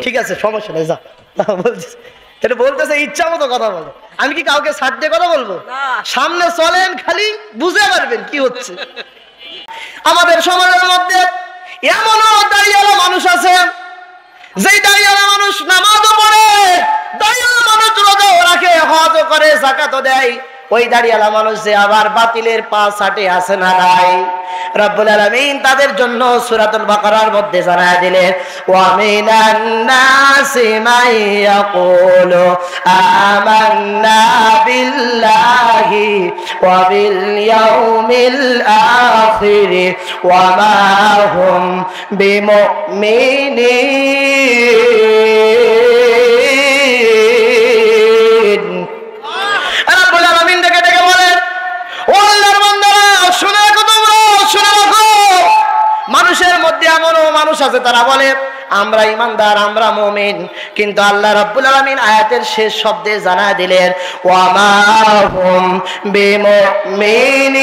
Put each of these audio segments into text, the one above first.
ঠিক আছে, সমস্যা নেই, যা বলছিস। এটা বলতেছে ইচ্ছা মতো কথা বলে। আমি কি কাউকে ছাড় দিয়ে কথা বলবো? সামনে চলেন, খালি বুঝে পারবেন কি হচ্ছে। আমাদের সমাজের মধ্যে এমনও দাঁড়িয়েওয়ালা মানুষ আছে, যেই দাঁড়িয়েওয়ালা মানুষ নামাজও পড়ে, দাঁড়িয়েওয়ালা মানুষ রোজাও রাখে, হজও করে, যাকাতও দেয়। ওই দাঁড়িয়েওয়ালা মানুষ যে আবার বাতিলের পা ছাটে আছে না নাই? রব্বুল আলামিন তাদের জন্য সূরাতুল বাকারার মধ্যে জানায় দিলেন, ওয়া মিনান নাসি মান ইয়াকুলু আমান্না বিল্লাহি ওয়া বিল ইয়াউমিল আখির ওয়া মা হুম বিমুমিনিন। রব্বুল আলামিন ডেকে ডেকে বলেন, ও আল্লাহর বান্দারা, শুনে রাখো, তোমরা শুনে রাখো। মানুষের মধ্যে এমনও মানুষ আছে, তারা বলে আমরা ঈমানদার, আমরা মুমিন, কিন্তু আল্লাহ রাব্বুল আলামিন আয়াতের শেষ শব্দে জানায় দিলেন, ওয়া মা হুম বিমুমিনিন।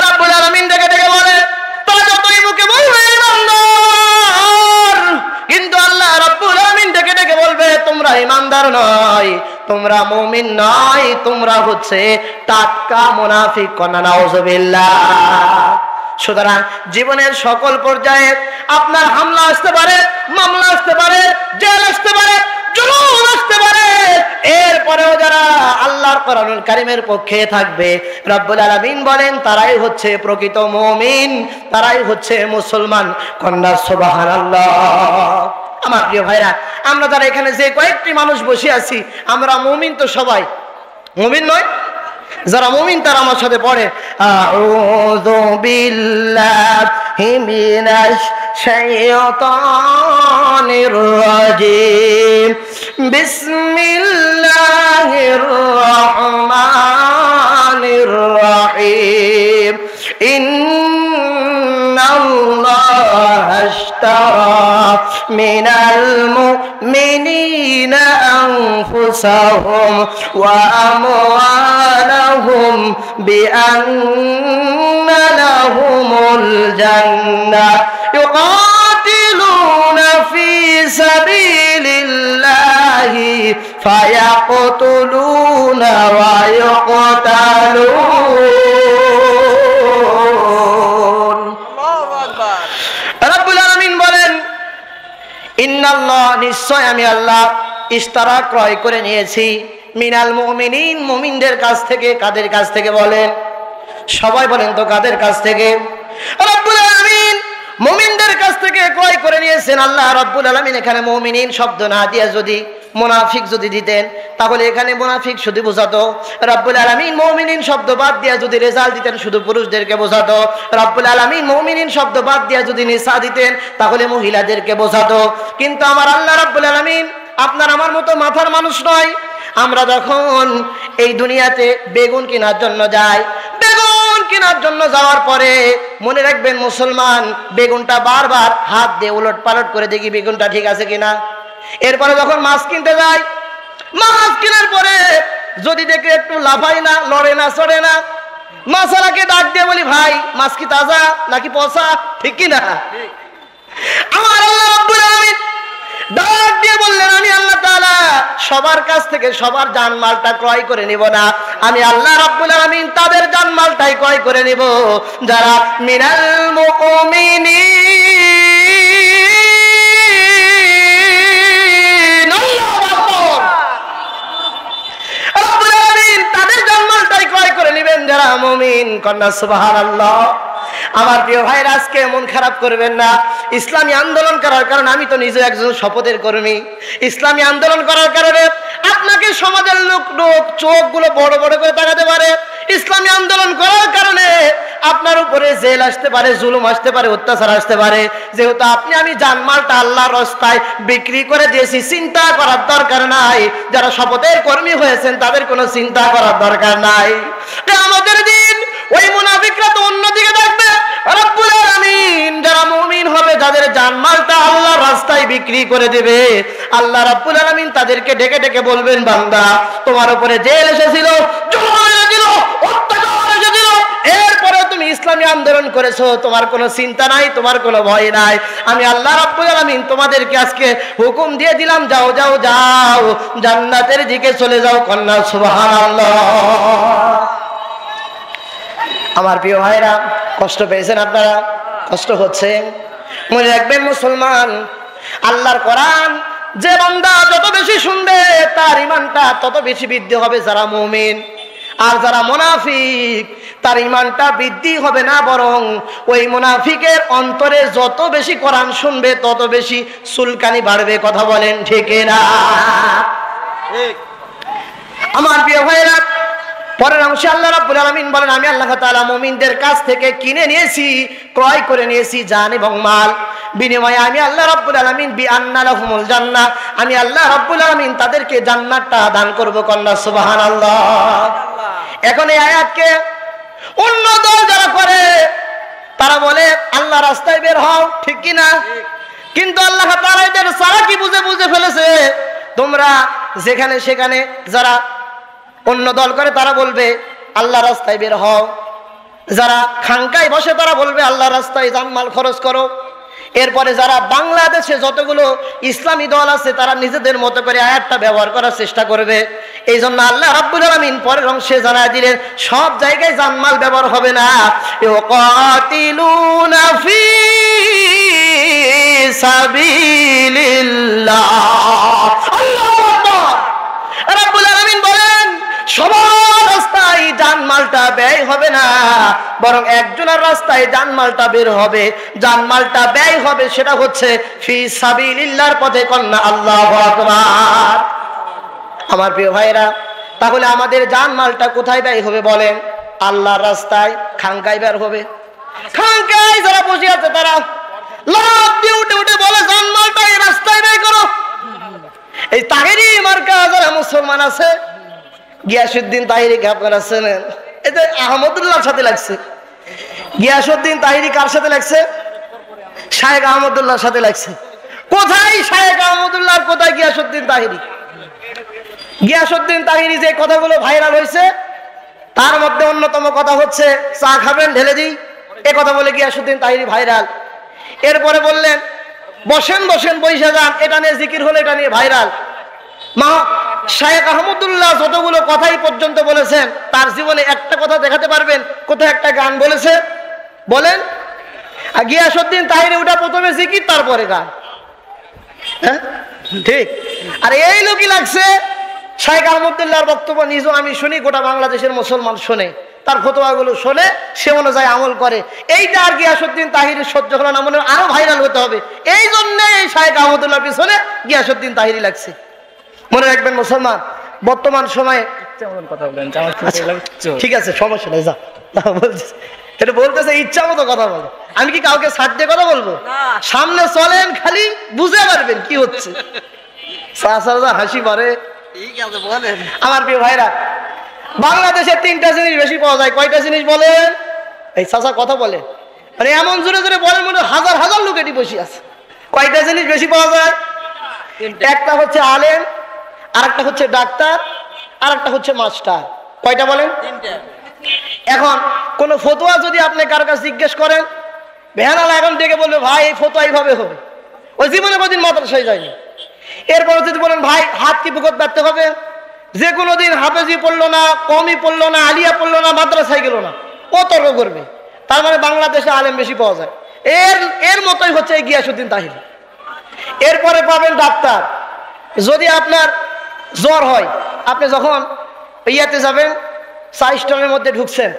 রাব্বুল আলামিন ডেকে ডেকে বলে, তোরা যতই মুখে বলবে ঈমানদার, কিন্তু আল্লাহ রাব্বুল আলামিন ডেকে ডেকে বলবে তোমরা ঈমানদার নয়, তোমরা মুমিন নয়, তোমরা হচ্ছে টাটকা মুনাফিক। কন্যা নাউযুবিল্লাহ। সুতরাং জীবনের সকল পর্যায়ে আপনার হামলা আসতে পারে, মামলা আসতে পারে, জেল আসতে পারে, জুলুম আসতে পারে, এরপরেও যারা আল্লাহর কোরআনুল কারীমের পক্ষে থাকবে, রব্বুল আলামিন বলেন তারাই হচ্ছে প্রকৃত মুমিন, তারাই হচ্ছে মুসলমান। কন্যা সুবহানাল্লাহ। আমার প্রিয় ভাইরা, আমরা যারা এখানে যে কয়েকটি মানুষ বসে আছি, আমরা মুমিন তো সবাই? মুমিন নয়? যারা মুমিন তারা আমার সাথে পড়ে, আউযু বিল্লাহি মিনাশ শাইতানির রাজিম, বিসমিল্লাহির রহমানির রহিম। ইন্নাল্লাহা আশতারা মিনাল মুমিনিনা আনফুসাহুম ওয়া আমওয়ালাহুম বিআন্না লাহুমুল জান্নাহ ইউকাতিলুনা ফি সাবিলিল্লাহি ফায়াকতুলুনা ওয়া ইউকতালুন। রব্বুল আলামিন বলেন, ইন্নাল্লাহ, নিশ্চয় আমি আল্লাহ, ইশতারা ক্রয় করে নিয়েছি, মিনাল মুমিনিন, মুমিনদের কাছ থেকে। কাদের কাছ থেকে বলেন? সবাই বলেন তো কাদের কাছ থেকে? রব্বুল আলামিন মুমিনদের কাছ থেকে ক্রয় করে নিয়েছেন। আল্লাহ রব্বুল আলামিন এখানে মুমিনিন শব্দ না দিয়ে যদি মুনাফিক যদি দিতেন, তাহলে এখানে মুনাফিক শুধু বোঝাতো। রব্বুল আলামিন মুমিনিন শব্দ বাদ দিয়ে যদি রেজাল্ট দিতেন, শুধু পুরুষদেরকে বোঝাতো। রব্বুল আলামিন মুমিনিন শব্দ বাদ দিয়ে যদি নিসা দিতেন, তাহলে মহিলাদেরকে বোঝাতো। কিন্তু আমার আল্লাহ রব্বুল আলামিন আপনার আমার মতো মাথার মানুষ নয়। আমরা যখন এই দুনিয়াতে বেগুন কেনার জন্য যাই, বেগুন কেনার জন্য যাওয়ার পরে মনে রাখবেন মুসলমান, বেগুনটা বারবার হাত দিয়ে উলট পালট করে দেখি বেগুনটা ঠিক আছে কিনা। এরপরে যখন মাছ কিনতে যাই, মাছ কেনার পরে যদি দেখে একটু লাফাই না, লড়ে না, চড়ে না, মাছালাকে ডাক দিয়ে বলি, ভাই মাছ কি তাজা নাকি পচা, ঠিক কিনা? আমার আল্লাহ রাব্বুল আলামিন ডাক দিয়ে বললেন, আমি আল্লাহ তাআলা সবার কাছ থেকে সবার জানমালটা ক্রয় করে নিব না, আমি আল্লাহ রাব্বুল আলামিন তাদের জানমালটাই ক্রয় করে নিব যারা মিনাল মুমিনিন। রাব্বুল আলামিন তাদের জানমালটাই ক্রয় করে নেবেন যারা মুমিন। কন্যা সুবহানাল্লাহ। আমার প্রিয় ভাইরা, আজকে মন খারাপ করবেন না। ইসলামী আন্দোলন করার কারণে, আমি তো নিজে একজন শপথের কর্মী, ইসলামী আন্দোলন করার কারণে আপনাকে সমাজের লোক চোখগুলো বড় বড় করে তাকাতে পারে। ইসলামী আন্দোলন করার কারণে আপনার উপরে জেল আসতে পারে, জুলুম আসতে পারে, অত্যাচার আসতে পারে। যেহেতু আপনি আমি জানমালটা আল্লাহর রাস্তায় বিক্রি করে দিয়েছি, চিন্তা করার দরকার নাই। যারা শপথের কর্মী হয়েছেন তাদের কোনো চিন্তা করার দরকার নাই। আমাদের দিন ওই মুনাফিকরা তো অন্যদিকে থাকবে। রব্বুল আলামিন যারা মুমিন হবে, যাদের জানমালটা আল্লাহর রাস্তায় বিক্রি করে দেবে, আল্লাহ রাব্বুল আলামিন তাদেরকে ডেকে ডেকে বলবেন, বান্দা তোমার উপরে জেল এসেছিল, জুলুম এসেছিল, অত্যাচার এসেছিল, এর ইসলামী আন্দোলন করেছো, তোমার কোনো চিন্তা নাই, তোমার কোনো ভয় নাই। আমি আল্লাহ রাব্বুল আলামিন তোমাদেরকে আজকে হুকুম দিয়ে দিলাম, যাও যাও যাও, জান্নাতের দিকে চলে যাও। কন্যা সুবহানাল্লাহ। আমার প্রিয় ভাইরা, কষ্ট পেয়েছেন আপনারা? কষ্ট হচ্ছে? মনে রাখবেন মুসলমান, আল্লাহর কোরআন যে বান্দা যত বেশি শুনবে তার ঈমানটা তত বেশি বৃদ্ধি হবে যারা মুমিন। আর যারা মুনাফিক তার ঈমানটা বৃদ্ধি হবে না, বরং ওই মুনাফিকের অন্তরে যত বেশি কোরআন শুনবে তত বেশি চুলকানি বাড়বে। কথা বলেন ঠিক না? ঠিক। আমার প্রিয় ভাইরা, পরের অংশে আল্লাহ রাব্বুল আলামিন বলেন, আমি আল্লাহ তাআলা মুমিনদের কাছ থেকে কিনে নিয়েছি, ক্রয় করে নিয়েছি জান এবং মাল। বিনিময়ে আমি আল্লাহ রাব্বুল আলামিন বিআন্না লাহুমুল জান্নাহ, আমি আল্লাহ রাব্বুল আলামিন তাদেরকে জান্নাতটা দান করব। কন্যা সুবহানাল্লাহ। এখন এই আয়াতকে অন্য দল যারা করে তারা বলে আল্লাহ রাস্তায় বের হও, ঠিক কি না? কিন্তু আল্লাহ তাআলা এদের সারা কি বুঝে ফেলেছে। তোমরা যেখানে সেখানে যারা অন্য দল করে তারা বলবে আল্লাহ রাস্তায় বের হও, যারা খানকায় বসে তারা বলবে আল্লাহ রাস্তায় জানমাল খরচ করো। এরপরে যারা বাংলাদেশে যতগুলো ইসলামী দল আছে তারা নিজেদের মতো করে আয়াতটা ব্যবহার করার চেষ্টা করবে। এই জন্য আল্লাহ রাব্বুল আলামিন পরের অংশে জানায় দিলেন, সব জায়গায় জানমাল ব্যবহার হবে না। ইউকাতিলুনা ফি সাবিলিল্লাহ। আল্লাহু আকবার। রাব্বুল আলামিন বলেন, সবার রাস্তায় জানমালটা ব্যয় হবে না, বরং একজনের রাস্তায় জানমালটা বের হবে। জানমালটা ব্যয় হবে, সেটা হচ্ছে ফি সাবিলিল্লাহর পথে। কন্যা আল্লাহু আকবার। আমার প্রিয় ভাইরা, তাহলে আমাদের জানমালটা কোথায় ব্যয় হবে বলেন? আল্লাহর রাস্তায়। খানকায় বের হবে? খানকায় যারা বসে আছে তারা লাফ দিয়ে উঠে উঠে বলে জানমালটা এই রাস্তায় ব্যয় করো। এই তাহেরি মার্কা যারা মুসলমান আছে, গিয়াসউদ্দিন তাহিরিকে আপনারা চেনেন, এই যে আহমদুল্লাহর সাথে লাগছে। গিয়াসউদ্দিন তাহিরি কার সাথে লাগছে? শায়েখ আহমদুল্লাহর সাথে লাগছে। কোথায় শায়েখ আহমদুল্লাহ, কোথায় গিয়াসউদ্দিন তাহিরি? গিয়াসউদ্দিন তাহিরি যে কথাগুলো ভাইরাল হয়েছে তার মধ্যে অন্যতম কথা হচ্ছে চা খাবেন ঢেলে দিই, এ কথা বলে গিয়াসউদ্দিন তাহিরি ভাইরাল। এরপরে বললেন বসেন বসেন বৈশা যান, এটা নিয়ে জিকির হলো, এটা নিয়ে ভাইরাল। শায়েখ আহমদুল্লাহ যতগুলো কথাই পর্যন্ত বলেছেন তার জীবনে একটা কথা দেখাতে পারবেন কোথায় একটা গান বলেছে? বলেন। আর গিয়াসউদ্দিন তাহিরি ওটা প্রথমে জিকির তারপরে গান। হ্যাঁ ঠিক। আর এই লোকই লাগছে শায়েখ আহমদুল্লাহর বক্তব্য নিজেও আমি শুনি, গোটা বাংলাদেশের মুসলমান শোনে, তার ফতোয়াগুলো শোনে, সে অনুযায়ী আমল করে। এইটা আর গিয়াসউদ্দিন তাহিরি সহ্য হলো না, মনে আরো ভাইরাল হতে হবে। এই জন্য এই শায়েখ আহমদুল্লাহর পিছনে গিয়াসউদ্দিন তাহিরি লাগছে। মনে রাখবেন মুসলমান, বর্তমান সময়ে কথা বলেন, ঠিক আছে সমস্যা নেই, যা বলছি এটা বলতেছে ইচ্ছা মতো কথা বলো। আমি কি কাউকে ছাড় দিয়ে কথা বলবো? সামনে চলেন, খালি বুঝে পারবেন কি হচ্ছে। হাসি পারে। আমার প্রিয় ভাইরা, বাংলাদেশে তিনটা জিনিস বেশি পাওয়া যায়। কয়টা জিনিস বলেন? এই চাচা কথা বলে মানে এমন জোরে জোরে বলেন মনে হাজার হাজার লোক এটি বসে আছে। কয়টা জিনিস বেশি পাওয়া যায়? একটা হচ্ছে আলেম, আরেকটা হচ্ছে ডাক্তার, আরেকটা হচ্ছে মাস্টার। কয়টা বলেন? এখন কোন ফতোয়া যদি আপনি কারো কাছে জিজ্ঞেস করেন, ভ্যানালা এখন ডেকে বলবে ভাই এই ফতোয়া এইভাবে হবে, ওই জীবনে কোনদিন মাদ্রাসায় যায়নি। এরপরে যদি বলেন ভাই হাত কি বুকত বাঁধতে হবে, যে কোনো দিন হাফেজি পড়লো না, কমই পড়লো না, আলিয়া পড়লো না, মাদ্রাসায় গেল না, ও তর্ক করবে। তার মানে বাংলাদেশে আলেম বেশি পাওয়া যায়। এর মতোই হচ্ছে এই গিয়াসউদ্দিন তাহিরি। এরপরে পাবেন ডাক্তার। যদি আপনার জ্বর হয়, আপনি যখন ইয়াতে যাবেন, চা স্টলের মধ্যে ঢুকছেন,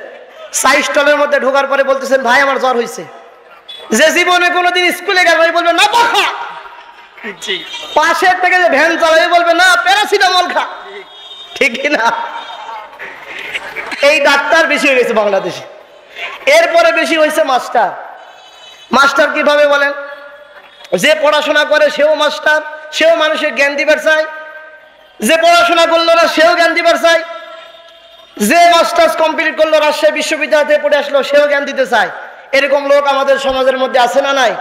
চা স্টলের মধ্যে ঢোকার পরে বলতেছেন ভাই আমার জ্বর হয়েছে। যে জীবনে কোনোদিন স্কুলে গেল বলবে না পাখা, পাশের থেকে যে ভ্যান চালাবে বলবে না প্যারাসিটামল খা, ঠিক না? এই ডাক্তার বেশি হয়ে গেছে বাংলাদেশে। এরপরে বেশি হয়েছে মাস্টার। মাস্টার কিভাবে বলেন? যে পড়াশোনা করে সেও মাস্টার, সেও মানুষের জ্ঞান দিবার চায়। যে পড়াশোনা করলো না সেও জ্ঞান দিবার চায়। যে মাস্টার্স কমপ্লিট করলো, রাজশাহী বিশ্ববিদ্যালয় থেকে পড়ে আসলো, সেও জ্ঞান দিতে চায়। এরকম লোক আমাদের সমাজের মধ্যে আছে না নাই?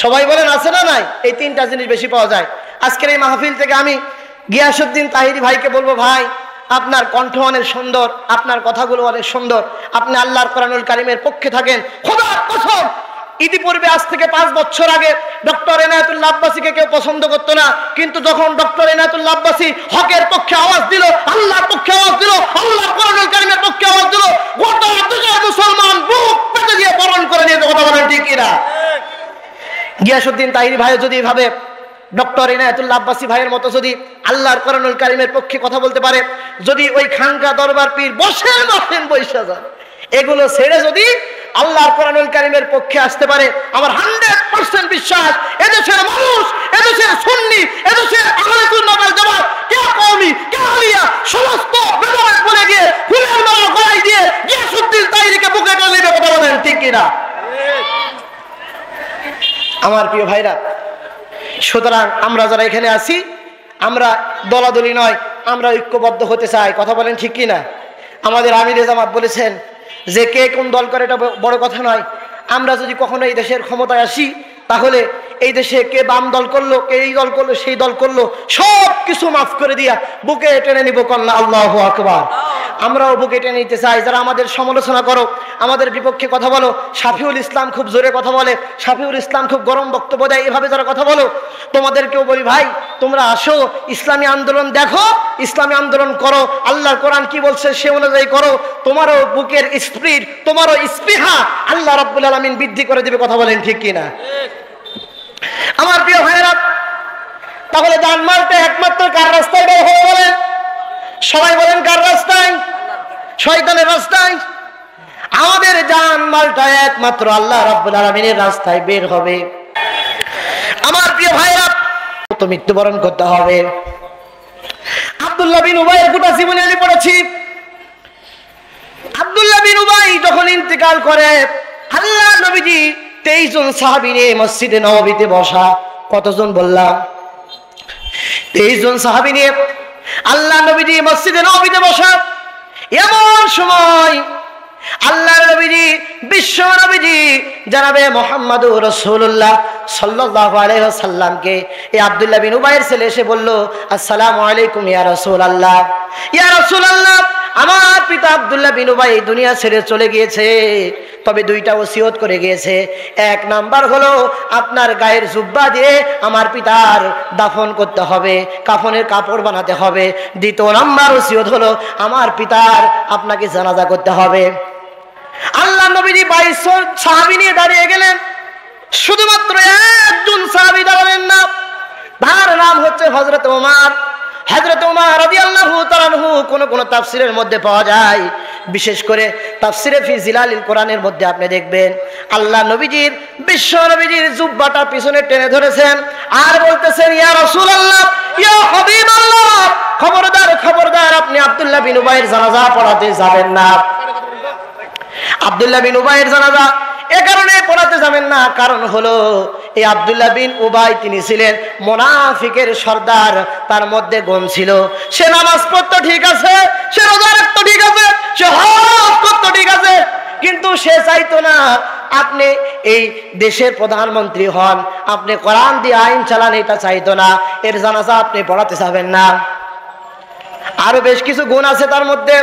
সবাই বলেন আছে না নাই? এই তিনটা জিনিস বেশি পাওয়া যায়। আজকের এই মাহফিল থেকে আমি গিয়াসউদ্দিন তাহিরি ভাইকে বলবো, ভাই আপনার কণ্ঠ অনেক সুন্দর, আপনার কথাগুলো অনেক সুন্দর, আপনি আল্লাহর কোরআনুল কারীমের পক্ষে থাকেন। খোদার কসম, ইতিপূর্বে আজ থেকে 5 বছর আগে ডক্টর এনায়েতুল্লাহ আব্বাসীকে কেউ পছন্দ করতো না, কিন্তু যখন ডক্টর এনায়েতুল্লাহ আব্বাসী হকের পক্ষে আওয়াজ দিল, আল্লাহর পক্ষে আওয়াজ দিল, আল্লাহর কোরআনুল কারীমের পক্ষে আওয়াজ দিল, গোটা দুনিয়ার মুসলমান বুক পেতে দিয়ে বরণ করে নিয়ে কথা বলেন ঠিক কিনা? গিয়াসউদ্দিন তাহিরি ভাই যদি এভাবে ডক্টর এনায়েতুল্লাহ আব্বাসী ভাইয়ের মতো যদি আল্লাহর কোরআনুল কারীমের পক্ষে কথা বলতে পারে, যদি ওই খানকা দরবার পীর বসেন বৈশা যান, এগুলো ছেড়ে যদি আল্লাহর কোরআনুল কারীমের পক্ষে আসতে পারে, আমার 100% বিশ্বাস এদেশের মানুষ, এদেশের সুন্নি, এদেশের আহলে সুন্নাত ওয়াল জামাত, কে কওমি, কে আলিয়া, সমস্ত বেদাত বলে গিয়ে ফুলের মালা গলায় দিয়ে গিয়াসউদ্দিন তাহিরিকে বুকে টেনে নেবে। কথা বলেন ঠিক কিনা? আমার প্রিয় ভাইরা, সুতরাং আমরা যারা এখানে আছি, আমরা দলাদলি নয়, আমরা ঐক্যবদ্ধ হতে চাই। কথা বলেন ঠিক কিনা? আমাদের আমিরে জামাত বলেছেন যে কে কোন দল করে এটা বড় কথা নয়, আমরা যদি কখনো এই দেশের ক্ষমতায় আসি, তাহলে এই দেশে কে বাম দল করলো, কে এই দল করলো, সেই দল করলো, সব কিছু মাফ করে দিয়া বুকে টেনে নিব কন্যা আল্লাহু আকবার। আমরাও বুকে টেনে নিতে চাই। যারা আমাদের সমালোচনা করো, আমাদের বিপক্ষে কথা বলো, শাফিউল ইসলাম খুব জোরে কথা বলে, শাফিউল ইসলাম খুব গরম বক্তব্য দেয়, এভাবে যারা কথা বলো, তোমাদেরকেও বলি ভাই, তোমরা আসো, ইসলামী আন্দোলন দেখো, ইসলামী আন্দোলন করো, আল্লাহর কোরআন কি বলছে সে অনুযায়ী করো, তোমারও বুকের স্পিরিট, তোমারও স্পৃহা আল্লাহ রাব্বুল আলামিন বৃদ্ধি করে দিবে। কথা বলেন ঠিক কিনা? আমার প্রিয় ভাইয়েরা, তাহলে জানমালটা একমাত্র কার রাস্তায় বের হবে বলেন? সবাই বলেন কার রাস্তায়? শয়তানের রাস্তায়? আমাদের জানমালটা একমাত্র আল্লাহ রাব্বুল আলামিনের রাস্তায় বের হবে। আমার প্রিয় ভাইয়েরা, তো মৃত্যুবরণ করতে হবে। আব্দুল্লাহ বিন উবাইয়ের গোটা জীবনী আমি পড়েছি। আব্দুল্লাহ বিন উবাই যখন ইন্তেকাল করে, আল্লাহ নবীজি 23 জন সাহাবী নিয়ে মসজিদে নববীতে বসা। কতজন বললাম? 23 জন সাহাবী নিয়ে আল্লাহ নবীজি মসজিদে নববীতে বসা। এমন সময় আল্লাহ নবীজি, বিশ্ব নবীজি জনাবে মুহাম্মদুর রাসূলুল্লাহ সাল্লাল্লাহু আলাইহি ওয়াসাল্লামকে এই আব্দুল্লাহ বিন উবাইয়ের ছেলে এসে বলল, আসসালামু আলাইকুম ইয়া রাসূলুল্লাহ। ইয়া রাসূলুল্লাহ, আমার পিতা আব্দুল্লাহ বিন উবাই এই দুনিয়া ছেড়ে চলে গিয়েছে, তবে 2টা ওসিয়ত করে গিয়েছে। 1 নাম্বার হলো আপনার গায়ের জুব্বা দিয়ে আমার পিতার দাফন করতে হবে, কাফনের কাপড় বানাতে হবে। 2 নাম্বার ওসিয়ত হলো আমার পিতার আপনাকে জানাজা করতে হবে। আল্লাহ নবীজি 22 সাহাবী নিয়ে দাঁড়িয়ে গেলেন। শুধুমাত্র একজন সাহাবী দাঁড়ালেন না, তার নাম হচ্ছে হযরত ওমর। হযরত ওমর রাদিয়াল্লাহু তাআলা আনহু কোন তাফসীরের মধ্যে পাওয়া যায়, বিশেষ করে তাফসীরে ফি জিলালিল কোরআনের মধ্যে আপনি দেখবেন আল্লাহ নবীজির, বিশ্ব নবীজির জুব্বাটা পিছনে টেনে ধরেছেন আর বলতেছেন, ইয়া রাসূলুল্লাহ, ইয়া হাবিবাল্লাহ, খবরদার খবরদার, আপনি আব্দুল্লাহ বিন উবাইয়ের জানাজা পড়াতে যাবেন না। আব্দুল্লাহ বিন উবাইয়ের জানাজা এ কারণে পড়াতে যাবেন না, কারণ হলো এই আব্দুল্লাহ বিন উবাই তিনি ছিলেন মুনাফিকের সর্দার, তার মধ্যে গুণ ছিল। সে নামাজ পড়তো ঠিক আছে, সে রোজা রাখতো ঠিক আছে, সে হজ করতো ঠিক আছে, কিন্তু সে চাইতো না আপনি এই দেশের প্রধানমন্ত্রী হন, আপনি কোরআন দিয়ে আইন চালান, এটা চাইতো না। এর জানাজা আপনি পড়াতে যাবেন না। আরো বেশ কিছু গুণ আছে তার মধ্যে,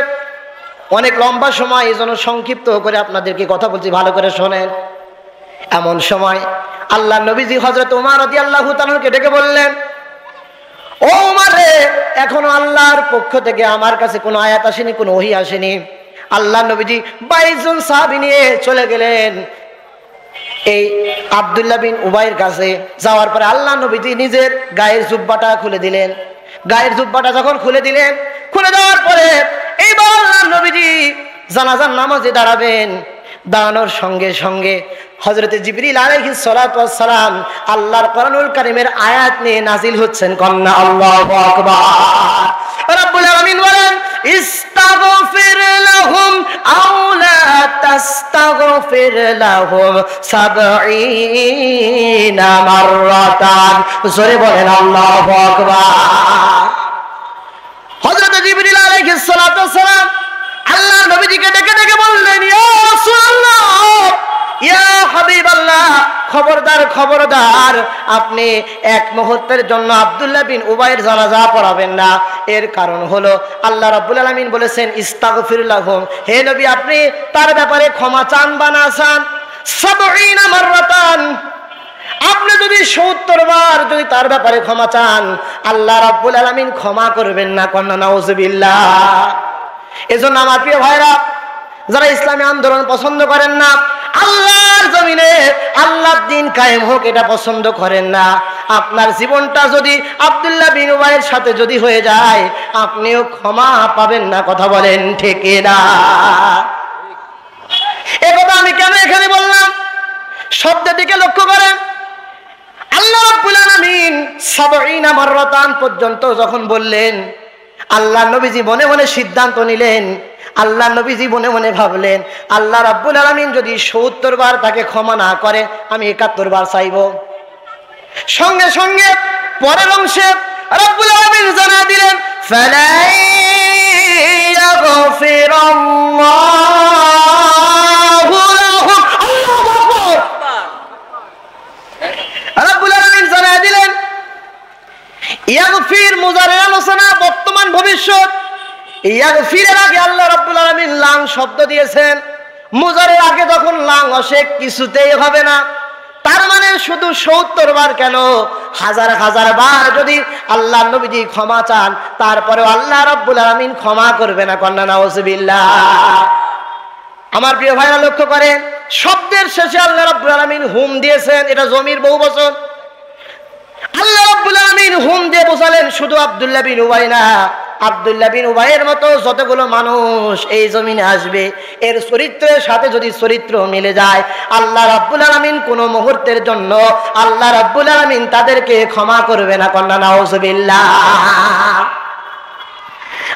অনেক লম্বা সময়, এই জন্য সংক্ষিপ্ত করে আপনাদেরকে কথা বলছি, ভালো করে শোনেন। এমন সময় আল্লাহ নবীজি হযরত ওমর রাদিয়াল্লাহু তাআলাকে ডেকে বললেন, ও ওমর রে, এখনো আল্লাহর পক্ষ থেকে আমার কাছে কোনো আয়াত আসেনি, কোনো ওহী আসেনি। আল্লাহ নবীজি 22 জন সাহাবী নিয়ে চলে গেলেন এই আব্দুল্লাহ বিন উবাইয়ের কাছে। যাওয়ার পরে আল্লাহ নবীজি নিজের গায়ের জুব্বাটা খুলে দিলেন। গায়ের জুব্বাটা যখন খুলে দিলেন, খুলে দেওয়ার পরে এইবার আল্লাহ নবীজি জানাজার নামাজে দাঁড়াবেন। দাঁড়ানোর সঙ্গে সঙ্গে হযরতে জিবরিল আলাইহিস সালাতু ওয়াস সালাম আল্লাহর কোরআনুল কারীমের আয়াত নিয়ে নাজিল হচ্ছেন। কন্না আল্লাহু আকবার। রব্বুল আলামিন বলেন, ইস্তাগফির লাহুম আও লা তাস্তাগফির লাহুম 70 মাররাতান। জোরে বলেন আল্লাহু আকবার। হযরত জিবরিল আলাইহিস সালাতু ওয়াস সালাম আল্লাহ নবীজিকে ডেকে ডেকে বললেন, ইয়া রাসূলুল্লাহ, ইয়া হাবিবাল্লাহ, খবরদার খবরদার, আপনি এক মুহূর্তের জন্য আব্দুল্লাহ বিন উবাইয়ের জানাজা পড়াবেন না। এর কারণ হলো আল্লাহ রাব্বুল আলামিন বলেছেন ইস্তাগফির লাহুম, হে নবী আপনি তার ব্যাপারে ক্ষমা চান বা না চান, ৭০ মাররাতান, আপনি যদি ৭০ বার যদি তার ব্যাপারে ক্ষমা চান, আল্লাহ রাব্বুল আলামিন ক্ষমা করবেন না। কন্যা নাউজুবিল্লাহ। এজন্য আমার প্রিয় ভাইরা, যারা ইসলামী আন্দোলন পছন্দ করেন না, আল্লাহর জমিনে আল্লাহর দ্বীন কায়েম হোক এটা পছন্দ করেন না, আপনার জীবনটা যদি আব্দুল্লাহ বিন উবাইয়ের সাথে যদি হয়ে যায়, আপনিও ক্ষমা পাবেন না। কথা বলেন ঠিক না? এ কথা আমি কেন এখানে বললাম? শব্দের দিকে লক্ষ্য করেন। আল্লাহ রাব্বুল আলামিন ৭০ মাররাতান পর্যন্ত যখন বললেন, আল্লাহ নবীজি মনে মনে সিদ্ধান্ত নিলেন, আল্লাহ নবীজি মনে মনে ভাবলেন, আল্লাহ রাব্বুল আলামিন যদি ৭০ বার তাকে ক্ষমা না করে, আমি ৭১ বার চাইব। সঙ্গে সঙ্গে পরের অংশে রাব্বুল আলামিন জানিয়ে দিলেন, ফালা ইয়াগফিরুল্লাহু লাহুম। আল্লাহু আকবার। রাব্বুল আলামিন জানিয়ে দিলেন, ইয়াগফির মুজারের আলোচনা বর্তমান ভবিষ্যৎ। ইয়াগফিরের আগে আল্লাহ রাব্বুল আলামিন লাং শব্দ দিয়েছেন, মুজারের আগে যখন লাং আসে কিছুতেই হবে না। তার মানে শুধু ৭০ বার কেন, হাজার হাজার বার যদি আল্লাহ নবীজি ক্ষমা চান, তারপরেও আল্লাহ রাব্বুল আলামিন ক্ষমা করবে না। কন্যা নাউজুবিল্লাহ। আমার প্রিয় ভাইরা লক্ষ্য করেন, শব্দের শেষে আল্লাহ রাব্বুল আলামিন হুম দিয়েছেন, এটা জমির বহুবচন। আল্লাহ রাব্বুল আলামিন হুম দিয়ে বোঝালেন শুধু আব্দুল্লাহ বিন উবাই না, আব্দুল্লাহ বিন উবাইয়ের মতো যতগুলো মানুষ এই জমিনে আসবে, এর চরিত্রের সাথে যদি চরিত্র মিলে যায়, আল্লাহ রাব্বুল আলামিন কোন মুহূর্তের জন্য আল্লাহ রাব্বুল আলামিন তাদেরকে ক্ষমা করবে না। কন্যা নাউজুবিল্লাহ।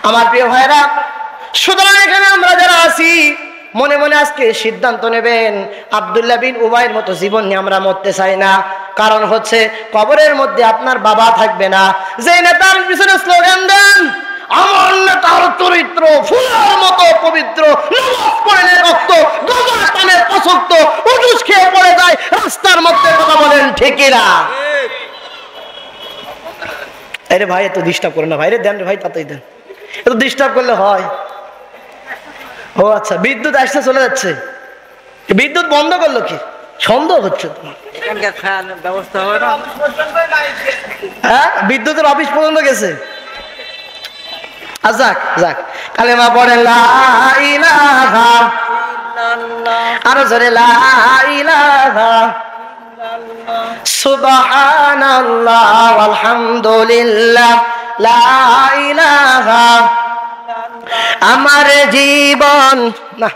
আমার প্রিয় ভাইরা, সুতরাং এখানে আমরা যারা আছি মনে মনে আজকে সিদ্ধান্ত নেবেন, আব্দুল্লাহ বিন উবাইয়ের মতো জীবন নিয়ে আমরা মরতে চাই না। কারণ হচ্ছে কবরের মধ্যে আপনার বাবা থাকবে না, যে নেতার পিছনে স্লোগান দেন আমার নেতার চরিত্র ফুলের মতো পবিত্র, নামাজ পড়লে রক্ত, গজা টানে পছক্ত, উজুস খেয়ে পড়ে যায় রাস্তার মধ্যে। কথা বলেন ঠিক না? আরে ভাই এত ডিস্টার্ব করে না ভাই, রে দেন রে ভাই, তাতেই দেন, এত ডিস্টার্ব করলে হয়? ও আচ্ছা, বিদ্যুৎ আসতে চলে যাচ্ছে, বিদ্যুৎ বন্ধ করলো কি? সন্দেহ হচ্ছে তোমার? হ্যাঁ, বিদ্যুতের অফিস পর্যন্ত গেছে। যাক যাক, কালেমা পড়ে লা ইলাহা ইল্লাল্লাহ, আরো জোরে লা ইলাহা ইল্লাল্লাহ, সুবহানাল্লাহ আলহামদুলিল্লাহ, লা ইলাহা আমার জীবন না।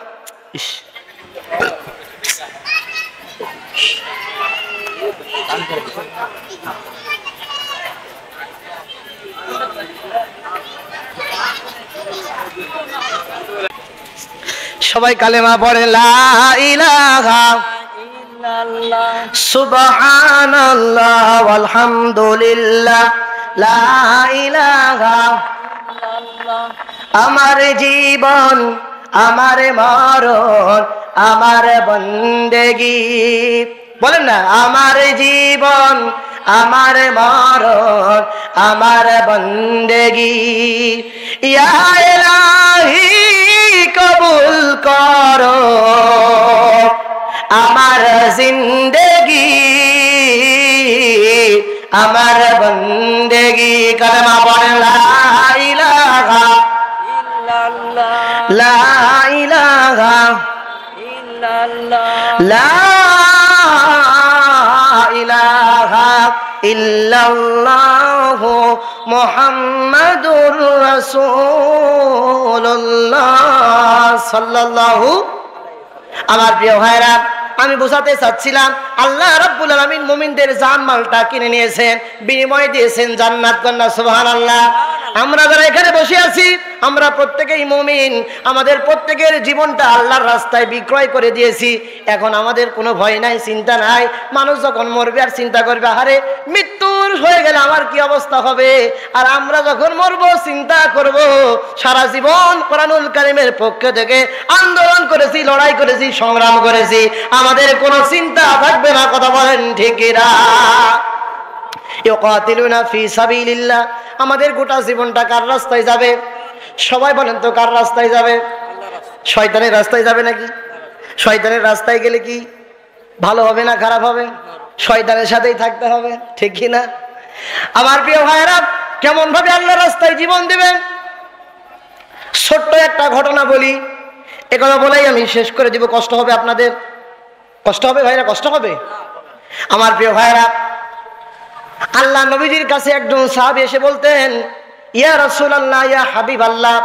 সবাই কালেমা পড়ে লা ইলাহা ইল্লাল্লাহ, সুবহানাল্লাহ আলহামদুলিল্লাহ, লা ইলাহা ইল্লাল্লাহ আমার জীবন, আমার মরণ, আমার বন্দেগী। বলেন না, আমার জীবন, আমার মরণ, আমার বন্দেগী। ইয়া ইলাহি কবুল করো আমার জিন্দেগি, আমার বন্দেগী। কালেমা পড়ে লা ইলাহা ইল্লাল্লাহ, লা ইলাহা ইল্লাল্লাহ, লা ইলাহা ইল্লাল্লাহ মুহাম্মাদুর রাসূলুল্লাহ সাল্লাল্লাহু। আমার প্রিয় ভাইরা, আমি বোঝাতে চাচ্ছিলাম আল্লাহ রাব্বুল আলামিন মুমিনদের জান মালটা কিনে নিয়েছেন, বিনিময় দিয়েছেন জান্নাত। কন্যা সুবহানাল্লাহ। আমরা যারা এখানে বসে আছি আমরা প্রত্যেকেই মুমিন, আমাদের প্রত্যেকের জীবনটা আল্লাহর রাস্তায় বিক্রয় করে দিয়েছি। এখন আমাদের কোনো ভয় নাই, চিন্তা নাই। মানুষ যখন মরবে আর চিন্তা করবে আরে মৃত্যুর হয়ে গেলে আমার কি অবস্থা হবে, আর আমরা যখন মরবো চিন্তা করব সারা জীবন কোরআনুল কারীমের পক্ষ থেকে আন্দোলন করেছি, লড়াই করেছি, সংগ্রাম করেছি, আমাদের কোনো চিন্তা থাকবে থাকবে না, কথা বলেন ঠিক কিনা? ইউকাতিলুনা ফি সাবিলিল্লাহ, আমাদের গোটা জীবনটা কার রাস্তায় যাবে? সবাই বলেন তো কার রাস্তায় যাবে? শয়তানের রাস্তায় যাবে নাকি? শয়তানের রাস্তায় গেলে কি ভালো হবে না খারাপ হবে? শয়তানের সাথেই থাকতে হবে, ঠিক কি না? আমার প্রিয় ভাইরা, কেমন ভাবে আল্লাহর রাস্তায় জীবন দিবেন? ছোট্ট একটা ঘটনা বলি, একথা বলেই আমি শেষ করে দিব। কষ্ট হবে আপনাদের? কষ্ট হবে ভাইরা? কষ্ট হবে? আমার প্রিয় ভাইরা, আল্লাহ নবীজির কাছে একজন সাহাবী এসে বলতেন, ইয়া রাসূলুল্লাহ, ইয়া হাবিবাল্লাহ,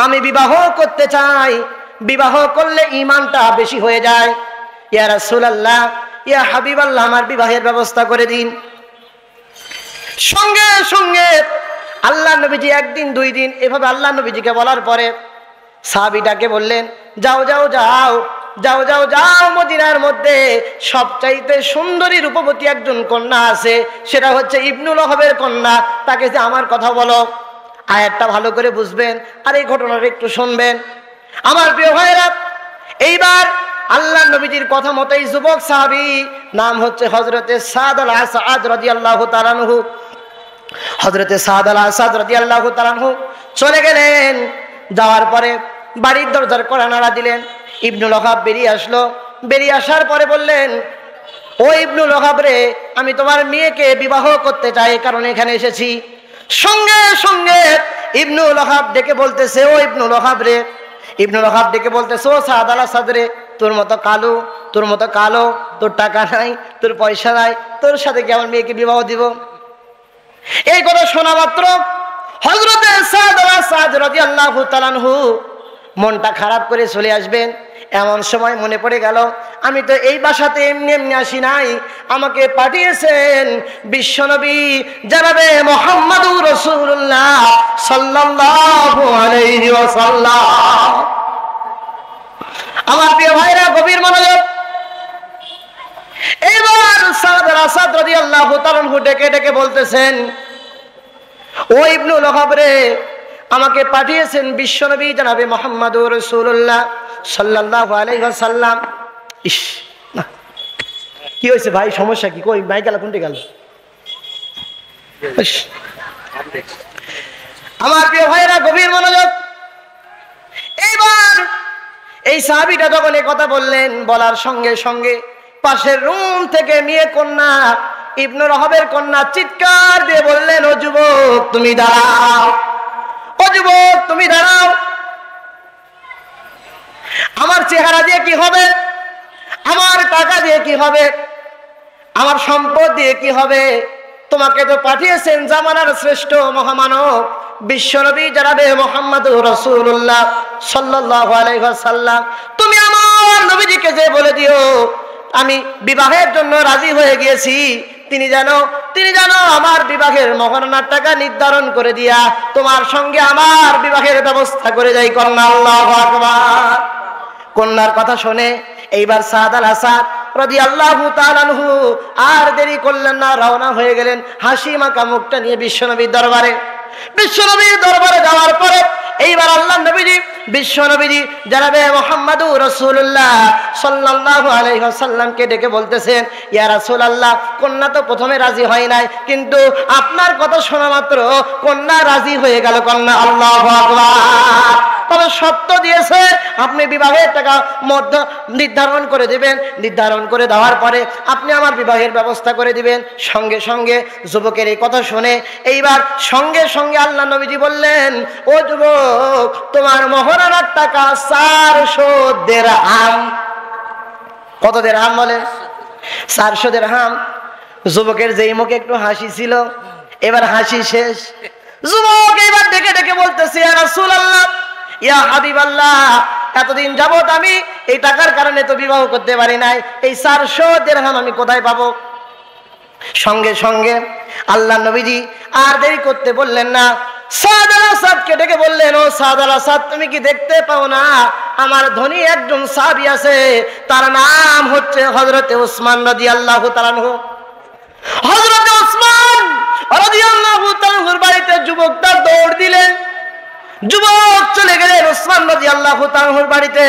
আমি বিবাহ করতে চাই, বিবাহ করলে ঈমানটা বেশি হয়ে যায়। ইয়া রাসূলুল্লাহ, ইয়া হাবিবাল্লাহ, আমার বিবাহের ব্যবস্থা করে দিন। সঙ্গে সঙ্গে আল্লাহ নবীজি একদিন দুই দিন এভাবে আল্লাহ নবীজিকে বলার পরে সাহাবীটাকে বললেন, যাও যাও যাও যাও যাও যাও, মদিনার মধ্যে সবচাইতে সুন্দরী রূপবতী একজন কন্যা আছে, সেটা হচ্ছে ইবনু লহাবের কন্যা, তাকে যে আমার কথা বলো। আয়াতটা ভালো করে বুঝবেন আর এই ঘটনাটা একটু শুনবেন। আমার প্রিয় ভাইরা, এইবার আল্লাহ নবীজির কথা মতোই যুবক সাহাবী, নাম হচ্ছে হযরতে সাদ আল আসাদ রাদিয়াল্লাহু তাআলা আনহু, হযরতে সাদ আল আসাদ রাদিয়াল্লাহু তাআলা আনহু চলে গেলেন। যাওয়ার পরে বাড়ির দরজার কড়া নাড়া দিলেন। ইবনুল ওহাব বেরিয়ে আসলো। বেরিয়ে আসার পরে বললেন, ও ইবনুল ওহাব রে, আমি তোমার মেয়েকে বিবাহ করতে চাই, কারণ এখানে এসেছি। সঙ্গে সঙ্গে ইবনুল ওহাব ডেকে বলতেছে, ও ইবনুল ওহাব রে, ইবনুল ওহাব ডেকে বলতেছে, ও সাদ আল আসাদ রে, তোর মতো কালো, তোর মতো কালো, তোর টাকা নাই, তোর পয়সা নাই, তোর সাথে কি আমার মেয়েকে বিবাহ দিব? এই কথা শোনা মাত্র হযরতে সাদ আল আসাদ রাদিয়াল্লাহু তাআলা আনহু মনটা খারাপ করে চলে আসবেন। এমন সময় মনে পড়ে গেল, আমি তো এই বাসাতে এমনি এমনি আসি নাই, আমাকে পাঠিয়েছেন বিশ্বনবী জনাবে মুহাম্মদুর রাসূলুল্লাহ সাল্লাল্লাহু আলাইহি ওয়াসাল্লাম। আমার প্রিয় ভাইরা, গভীর মনোযোগ। এবার সাদ আল আসাদ রাদিয়াল্লাহু তাআলা আনহু ডেকে ডেকে বলতেছেন, ও ইবনুল ওহাব রে, আমাকে পাঠিয়েছেন বিশ্বনবী জনাবে মুহাম্মদুর রাসূলুল্লাহ সাল্লাল্লাহু আলাইহি ওয়াসাল্লাম। ইস, কি হয়েছে ভাই? সমস্যা কি? কই মাইক গেল? কোনটা গেল? আমার প্রিয় ভাইরা, গভীর মনোযোগ। এইবার এই সাহাবীটা যখন এই কথা বললেন, বলার সঙ্গে সঙ্গে পাশের রুম থেকে মেয়ে কন্যা ইবনুল ওহাবের কন্যা চিৎকার দিয়ে বললেন, ও যুবক তুমি দাঁড়াও, ও যুবক তুমি দাঁড়াও। আমার চেহারা দিয়ে কি হবে? আমার টাকা দিয়ে কি হবে? আমার সম্পদ দিয়ে কি হবে? তোমাকে তো পাঠিয়েছেন জামানার শ্রেষ্ঠ মহামানব বিশ্বনবী জনাবে মুহাম্মদুর রাসূলুল্লাহ সাল্লাল্লাহু আলাইহি ওয়াসাল্লাম। তুমি আমার নবীজিকে যে বলে দিও আমি বিবাহের জন্য রাজি হয়ে গিয়েছি, তিনি জানো আমার বিবাহের মহারণার টাকা নির্ধারণ করে দিয়া তোমার সঙ্গে আমার বিবাহের ব্যবস্থা করে যাই। কন্যা আল্লাহু আকবার। কন্যার কথা শুনে এইবার সাদ আল আসাদ রাদিয়াল্লাহু তাআলা আনহু আর দেরি করলেন না, রওনা হয়ে গেলেন হাসি মাখা মুখটা নিয়ে বিশ্বনবীর দরবারে। বিশ্বনবীর দরবারে যাওয়ার পরে এইবার আল্লাহ নবীজি বিশ্বনবীজি জনাবে মুহাম্মদুর রাসূলুল্লাহ সাল্লাল্লাহু আলাইহি ওয়াসাল্লামকে ডেকে বলতেছেন, ইয়া রাসূলুল্লাহ, কন্যা তো প্রথমে রাজি হয় নাই, কিন্তু আপনার কথা শোনা মাত্র কন্যা রাজি হয়ে গেল। কন্যা আল্লাহু আকবার। তবে সত্য দিয়েছে, আপনি বিবাহের টাকা মধ্য নির্ধারণ করে দিবেন, নির্ধারণ করে দেওয়ার পরে আপনি আমার বিবাহের ব্যবস্থা করে দিবেন। সঙ্গে সঙ্গে যুবকের এই কথা শুনে এইবার সঙ্গে সঙ্গে আল্লাহ নবীজি বললেন, ও যুবক, তোমার মহরানার টাকা 400 দিরহাম। কত দিরহাম বলে? 400 দিরহাম। যুবকের যেই মুখে একটু হাসি ছিল, এবার হাসি শেষ। যুবক এবার ডেকে ডেকে বলতেছে, ইয়া রাসূলুল্লাহ, ইয়া হাবিবাল্লাহ, এতদিন যাবত আমি এই টাকার কারণে তো বিবাহ করতে পারি নাই, এই 400 দিরহাম আমি কোথায় পাবো? সঙ্গে সঙ্গে আল্লাহ নবীজি আর দেরি করতে বললেন না, সাদ আল আসাদকে ডেকে বললেন, ও সাদ আল আসাদ, তুমি কি দেখতে পাও না আমার ধনী একজন সাহাবী আছে, তার নাম হচ্ছে হযরতে উসমান রাদিয়াল্লাহু তাআলা আনহু। হযরতে উসমান রাদিয়াল্লাহু তাআলা আনহুর বাড়িতে যুবকটা দৌড় দিলেন। যুবক চলে গেলেন উসমান রাদিয়াল্লাহু তাআলা আনহুর বাড়িতে।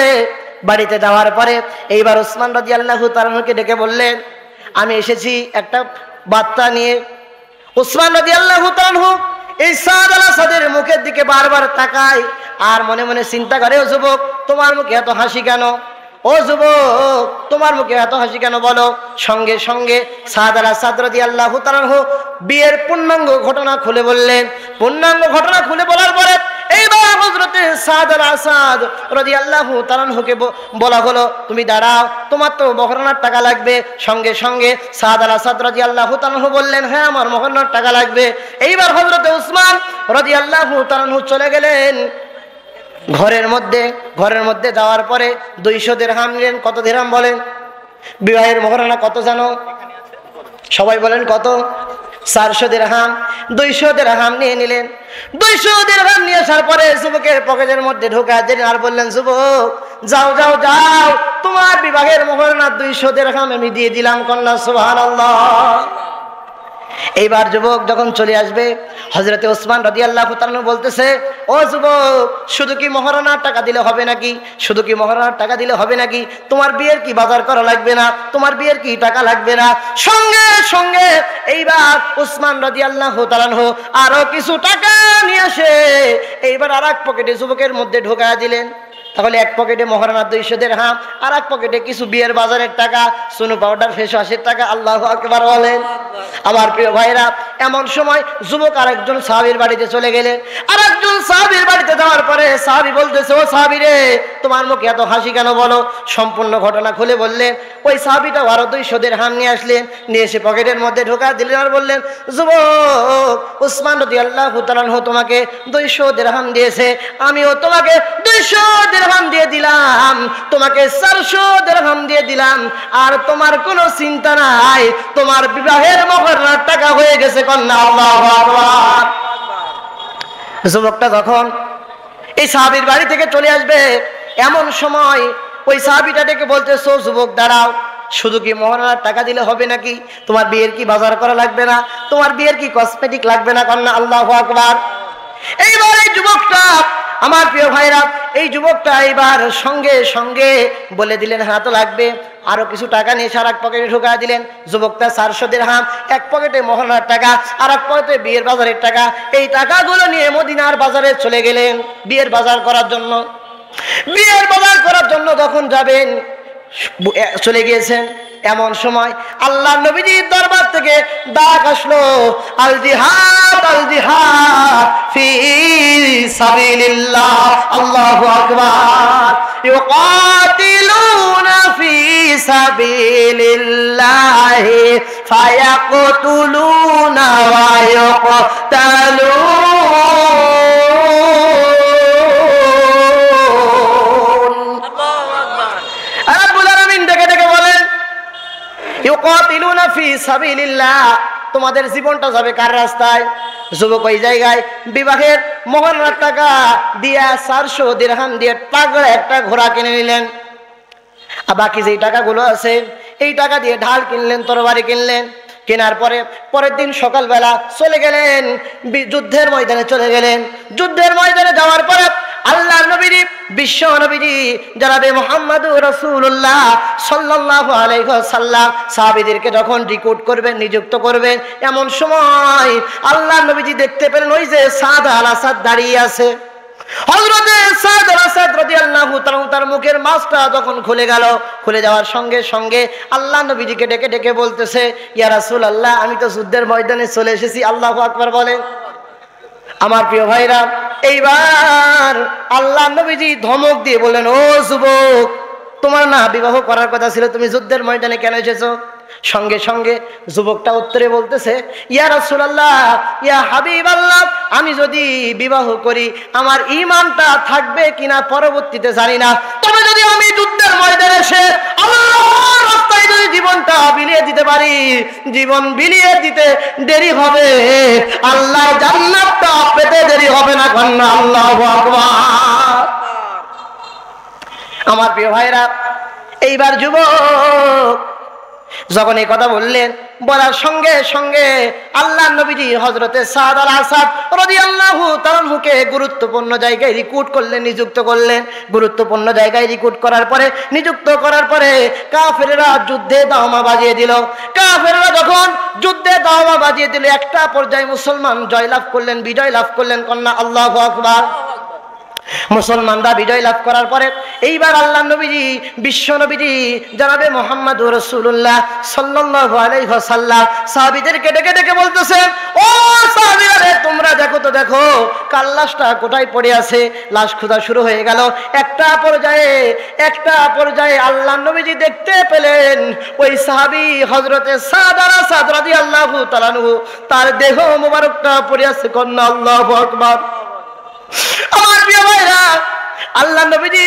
বাড়িতে যাওয়ার পরে এইবার ওসমান রাদিয়াল্লাহু তাআলা আনহুকে ডেকে বললেন, আমি এসেছি একটা বার্তা নিয়ে। ওসমান রাদিয়াল্লাহু তাআলা আনহু এই সাদ আল আসাদের মুখের দিকে বারবার তাকায় আর মনে মনে চিন্তা করে, ও যুবক তোমার মুখে এত হাসি কেন? ও যুবক তোমার মুখে এত হাসি কেন বলো? সঙ্গে সঙ্গে সাদ আল আসাদ রাদিয়াল্লাহু তাআলা আনহু বিয়ের পূর্ণাঙ্গ ঘটনা খুলে বললেন। পূর্ণাঙ্গ ঘটনা খুলে বলার পরে এইবার হযরতে সাদ আল আসাদ রাদিয়াল্লাহু তাআলা আনহুকে বলা হলো, তুমি দাঁড়াও, তোমার তো মহরানার টাকা লাগবে। সঙ্গে সঙ্গে সাদ আল আসাদ রাদিয়াল্লাহু তাআলা আনহু বললেন, হ্যাঁ আমার মহরানার টাকা লাগবে। এইবার হযরতে উসমান রাদিয়াল্লাহু তাআলা আনহু চলে গেলেন ঘরের মধ্যে যাওয়ার পরে 200 দিরহাম নিলেন। কত দিরহাম বলেন? বিবাহের মহরানা কত জানো? সবাই বলেন কত? 400 দিরহাম। 200 দিরহাম নিয়ে নিলেন। 200 দিরহাম নিয়ে আসার পরে যুবকের পকেটের মধ্যে ঢোকা দিলেন আর বললেন, যুবক যাও যাও যাও, তোমার বিবাহের মহরানা 200 দিরহাম আমি দিয়ে দিলাম। কন্যা সুবহানাল্লাহ। এইবার যুবক যখন চলে আসবে, হযরতে ওসমান রাদিয়াল্লাহু তাআলা বলতেছে, ও যুবক শুধু কি মহরানার টাকা দিলে হবে নাকি? শুধু কি মহরানার টাকা দিলে হবে নাকি? তোমার বিয়ের কি বাজার করা লাগবে না? তোমার বিয়ের কি টাকা লাগবে না? সঙ্গে সঙ্গে এইবার ওসমান রাদিয়াল্লাহু তাআলা আরো কিছু টাকা নিয়ে আসে এইবার আরেক পকেটে যুবকের মধ্যে ঢোকায়া দিলেন। তাহলে এক পকেটে মহরানা 200 দিরহাম, আর এক পকেটে কিছু বিয়ের বাজারের টাকা, সুনু পাউডার, ফেস ওয়াশের টাকা। আল্লাহু আকবার বলেন। আমার প্রিয় ভাইরা, এমন সময় যুবক আরেকজন সাহাবীর বাড়িতে চলে গেলেন। আরেকজন সাহাবীর বাড়িতে যাওয়ার পরে সাহাবী বলতেছে, ও সাহাবী রে তোমার মুখে এত হাসি কেন বলো? সম্পূর্ণ ঘটনা খুলে বললেন। ওই সাহাবীটা আরো 200 দিরহাম নিয়ে আসলেন, নিয়ে এসে পকেটের মধ্যে ঢোকা দিলেন আর বললেন, যুবক উসমান রাদিয়াল্লাহু তাআলা তোমাকে 200 দিরহাম দিয়েছে, আমিও তোমাকে 200 দিরহাম দিয়ে দিলাম, তোমাকে 400 দিরহাম দিয়ে দিলাম, আর তোমার কোনো চিন্তা নাই, তোমার বিবাহের মহরানার টাকা হয়ে গেছে। কন্যা আল্লাহু আকবার। যুবকটা যখন এই সাহাবীর বাড়ি থেকে চলে আসবে, এমন সময় ওই সাহাবীটা ডেকে বলতেছে, যুবক দাঁড়াও, শুধু কি মহরানার টাকা দিলে হবে নাকি? তোমার বিয়ের কি বাজার করা লাগবে না? তোমার বিয়ের কি কসমেটিক লাগবে না? কন্যা আল্লাহু আকবার। এইবার এই যুবকটা, আমার প্রিয় ভাইরা, এই যুবকটা এবার সঙ্গে সঙ্গে বলে দিলেন, হ্যাঁ তো লাগবে। আরো কিছু টাকা নিয়ে সারা এক পকেটে ঢুকা দিলেন। যুবকটা 400 দিরহাম, এক পকেটে মহরানার টাকা, আর এক পকেটে বিয়ের বাজারের টাকা। এই টাকাগুলো নিয়ে মদিনার বাজারে চলে গেলেন বিয়ের বাজার করার জন্য। বিয়ের বাজার করার জন্য যখন যাবেন, চলে গিয়েছেন, এমন সময় আল্লাহ নবীজির দরবার থেকে ডাক আসলো, আল জিহাদ আল জিহাদ ফি সাবিলিল্লাহ। আল্লাহু আকবার। ইউকাতিলুনা ফি সাবিলিল্লাহ ফায়াকতুলুনা ওয়া ইউকতালুন। রব্বুল আলামিন ডেকে ডেকে বলেন, ইউকাতিলুনা ফি সাবিলিল্লাহ, তোমাদের জীবনটা যাবে কার রাস্তায়? যুবক ওই জায়গায় বিবাহের মহরানার টাকা দিয়া 400 দিরহাম দিয়ে পাগড়া একটা ঘোড়া কিনে নিলেন। আর বাকি যেই টাকাগুলো আছে এই টাকা দিয়ে ঢাল কিনলেন, তরবারি কিনলেন। কেনার পরে পরের দিন সকালবেলা চলে গেলেন যুদ্ধের ময়দানে চলে গেলেন। যুদ্ধের ময়দানে যাওয়ার পরে আল্লাহর নবীজি, বিশ্ব নবীজি জনাবে মুহাম্মদুর রাসূলুল্লাহ সাল্লাল্লাহু আলাইহি ওয়াসাল্লাম সাহাবীদেরকে যখন রিক্রুট করবেন, নিযুক্ত করবেন, এমন সময় আল্লাহর নবীজি দেখতে পেলেন ওই যে সাদ আল আসাদ দাঁড়িয়ে আছে। হযরতে সাদ আল আসাদ রাদিয়াল্লাহু তাআলা তার মুখের মাস্কটা যখন খুলে গেল, খুলে যাওয়ার সঙ্গে সঙ্গে আল্লাহ নবীজিকে ডেকে ডেকে বলতেছে, ইয়া রাসূলুল্লাহ আমি তো যুদ্ধের ময়দানে চলে এসেছি। আল্লাহু আকবার বলেন। আমার প্রিয় ভাইরা, এইবার আল্লাহ নবীজি ধমক দিয়ে বললেন, ও যুবক তোমার না বিবাহ করার কথা ছিল, তুমি যুদ্ধের ময়দানে কেন এসেছো? সঙ্গে সঙ্গে যুবকটা উত্তরে বলতেছে, ইয়া রাসূলুল্লাহ, ইয়া হাবিবাল্লাহ, আমি যদি বিবাহ করি আমার ঈমানটা থাকবে কিনা পরবর্তীতে জানি না, তবে যদি আমি যুদ্ধের ময়দানে এসে আল্লাহর রাস্তায় যদি জীবনটা বিলিয়ে দিতে পারি, জীবন বিলিয়ে দিতে দেরি হবে, আল্লাহর জান্নাতটা পেতে দেরি হবে না। কন্যা আল্লাহু আকবার। আমার প্রিয় ভাইরা, এইবার যুবক যখন এই কথা বললেন, বলার সঙ্গে সঙ্গে আল্লাহ নবীজি হযরতে সাদ আল আসাদ রাদিয়াল্লাহু তাআলা আনহুকে গুরুত্বপূর্ণ জায়গায় রিক্রুট করলেন, নিযুক্ত করলেন। গুরুত্বপূর্ণ জায়গায় রিক্রুট করার পরে, নিযুক্ত করার পরে কাফেররা যুদ্ধে দাওমা বাজিয়ে দিল। কাফেররা যখন যুদ্ধে দাওমা বাজিয়ে দিল, একটা পর্যায়ে মুসলমান জয়লাভ করলেন, বিজয় লাভ করলেন। কন্যা আল্লাহু আকবার। মুসলমানরা বিজয় লাভ করার পরে এইবার আল্লাহ নবীজি, বিশ্ব নবীজি জনাবে মুহাম্মদুর রাসূলুল্লাহ সাল্লাল্লাহু আলাইহি ওয়াসাল্লাম সাহাবীদেরকে ডেকে ডেকে বলতেছেন, ও সাহাবীরা রে, তোমরা দেখো তো, দেখো কার লাশটা কোথায় পড়ে আছে। লাশ খোঁজা শুরু হয়ে গেল। একটা পর্যায়ে আল্লাহ নবীজি দেখতে পেলেন ওই সাহাবী হযরতে সাদ রাদিয়াল্লাহু তাআলা আনহু, তার দেহ মোবারকটা পড়ে আছে। কন্যা আল্লাহু আকবার। আমার প্রিয় ভাইরা, আল্লাহ নবীজি